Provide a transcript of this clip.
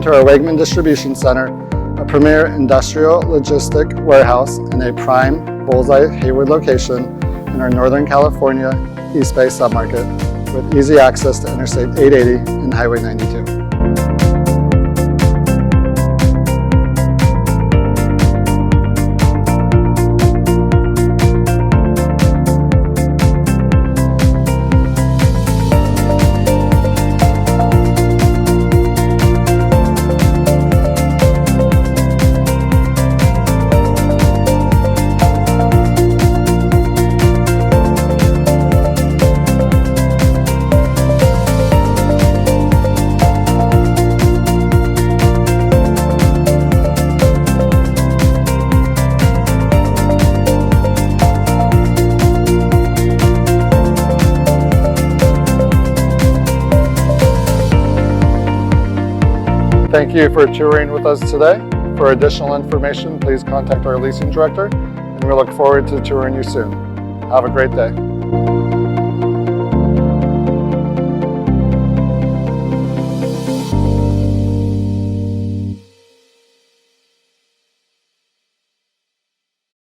enter our Wiegman distribution center, a premier industrial logistic warehouse in a prime bullseye Hayward location in our Northern California East Bay submarket with easy access to Interstate 880 and Highway 92. Thank you for touring with us today. For additional information, please contact our leasing director, and we look forward to touring you soon. Have a great day.